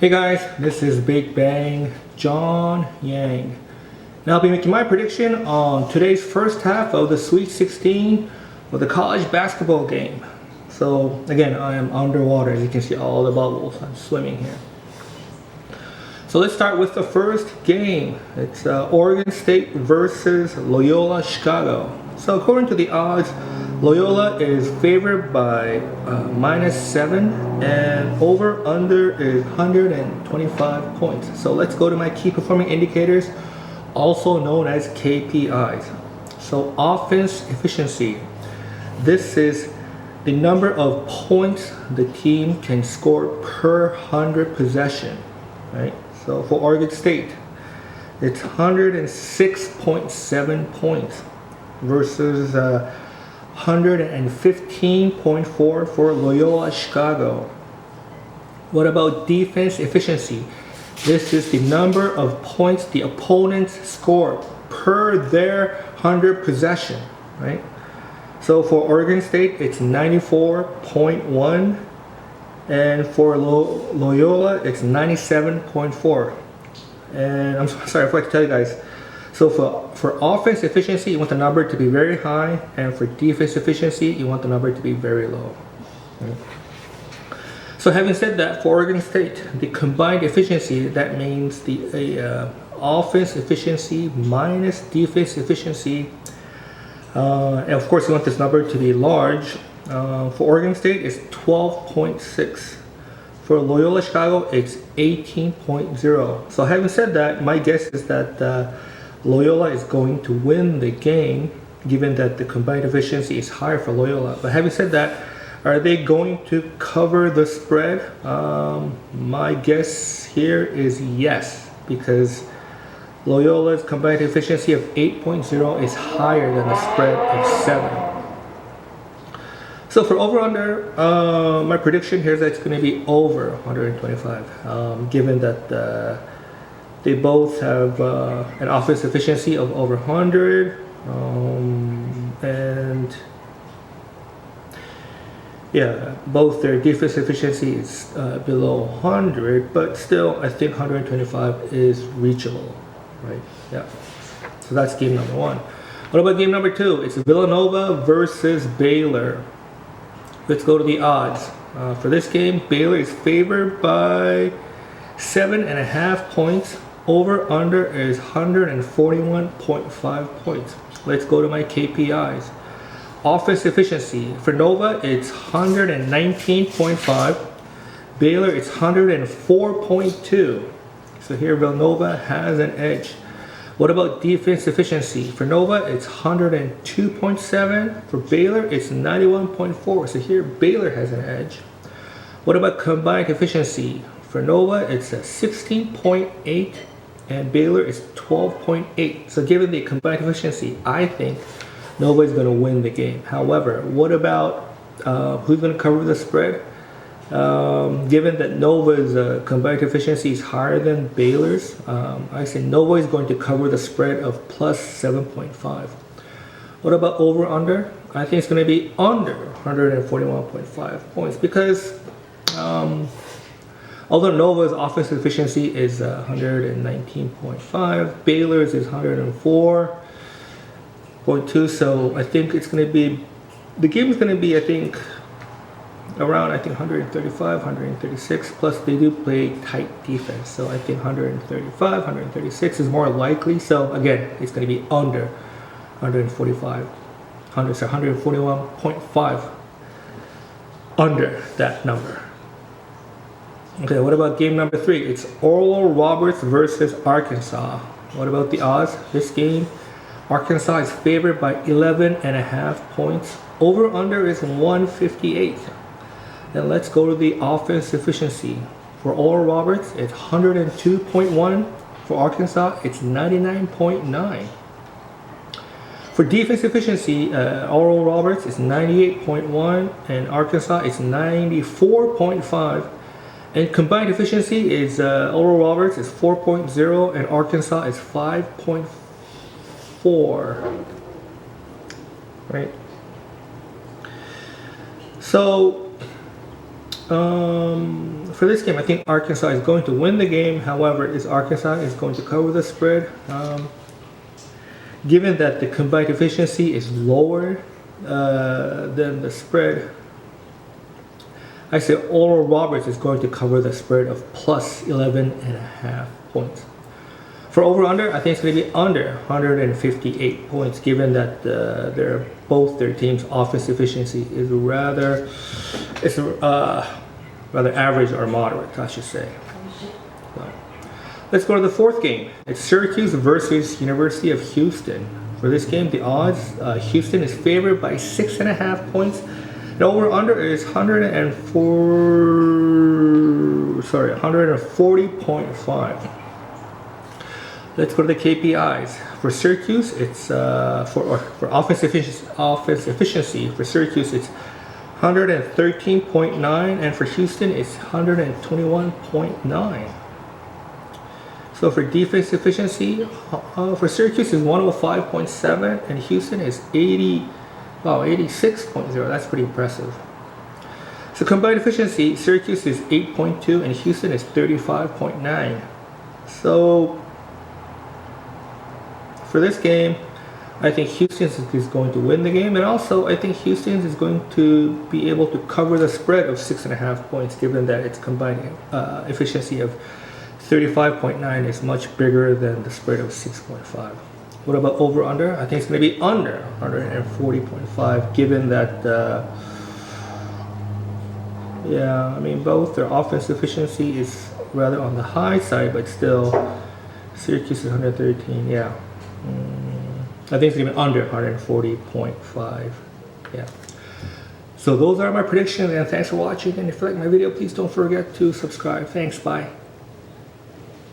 Hey guys, this is Big Bang John Yang. Now I'll be making my prediction on today's first half of the Sweet 16 of the college basketball game. So again, I am underwater. As you can see all the bubbles. I'm swimming here. So let's start with the first game. It's Oregon State versus Loyola Chicago. So according to the odds, Loyola is favored by -7 and over under is 125 points. So let's go to my key performing indicators, also known as KPIs. So offense efficiency. This is the number of points the team can score per 100 possession, right? So for Oregon State, it's 106.7 points versus 115.4 for Loyola Chicago. What about defense efficiency? This is the number of points the opponents score per their 100 possession, right? So for Oregon State, it's 94.1. And for Loyola, it's 97.4. And I'm sorry, I forgot to tell you guys. So for offense efficiency, you want the number to be very high. And for defense efficiency, you want the number to be very low. Right? So having said that, for Oregon State, the combined efficiency, that means the offense efficiency minus defense efficiency. And of course, you want this number to be large. For Oregon State, it's 12.6. For Loyola Chicago, it's 18.0. So having said that, my guess is that Loyola is going to win the game, given that the combined efficiency is higher for Loyola. But having said that, are they going to cover the spread? My guess here is yes, because Loyola's combined efficiency of 8.0 is higher than the spread of 7. So for over-under, my prediction here is that it's going to be over 125, given that they both have an offense efficiency of over 100, and yeah, both their defense efficiency is below 100, but still I think 125 is reachable, right? Yeah. So that's game number one. What about game number two? It's Villanova versus Baylor. Let's go to the odds. For this game, Baylor is favored by 7.5 points. Over under is 141.5 points. Let's go to my KPIs. Offense efficiency. For Nova, it's 119.5. Baylor, it's 104.2. So here Villanova has an edge. What about defense efficiency? For Nova, it's 102.7. For Baylor, it's 91.4. So here Baylor has an edge. What about combined efficiency? For Nova, it's a 16.8 and Baylor is 12.8. So given the combined efficiency, I think Nova is going to win the game. However, what about who's going to cover the spread? Given that Nova's combined efficiency is higher than Baylor's, I say Nova is going to cover the spread of plus 7.5. What about over under? I think it's going to be under 141.5 points because although Nova's offensive efficiency is 119.5, Baylor's is 104.2, so I think it's going to be, the game is going to be, I think, around 135, 136, plus they do play tight defense, so I think 135, 136 is more likely. So again, it's going to be under 141.5, under that number. Okay, what about game number three? It's Oral Roberts versus Arkansas. What about the odds? This game, Arkansas is favored by 11.5 points. Over under is 158. Then let's go to the offense efficiency. For Oral Roberts, it's 102.1. For Arkansas, it's 99.9. For defense efficiency, Oral Roberts is 98.1 and Arkansas is 94.5. And combined efficiency is Oral Roberts is 4.0 and Arkansas is 5.4. Right? So For this game, I think Arkansas is going to win the game. However, Arkansas is going to cover the spread. Given that the combined efficiency is lower than the spread, I say Oral Roberts is going to cover the spread of plus 11.5 points. For over-under, I think it's going to be under 158 points, given that both their teams' offense efficiency is rather average or moderate, I should say. So, let's go to the fourth game. It's Syracuse versus University of Houston. For this game, the odds, Houston is favored by 6.5 points. The over-under is 140.5. Let's go to the KPIs. For Syracuse, it's for offense efficiency. For Syracuse, it's 113.9, and for Houston, it's 121.9. So for defense efficiency, for Syracuse is 105.7, and Houston is 86.0. That's pretty impressive. So combined efficiency, Syracuse is 8.2, and Houston is 35.9. So for this game, I think Houston is going to win the game, and also I think Houston is going to be able to cover the spread of 6.5 points, given that its combined efficiency of 35.9 is much bigger than the spread of 6.5. What about over/under? I think it's going to be under 140.5, given that both their offense efficiency is rather on the high side, but still Syracuse is 113. Yeah. I think it's even under 140.5. Yeah. So those are my predictions, and thanks for watching. And if you like my video, please don't forget to subscribe. Thanks. Bye.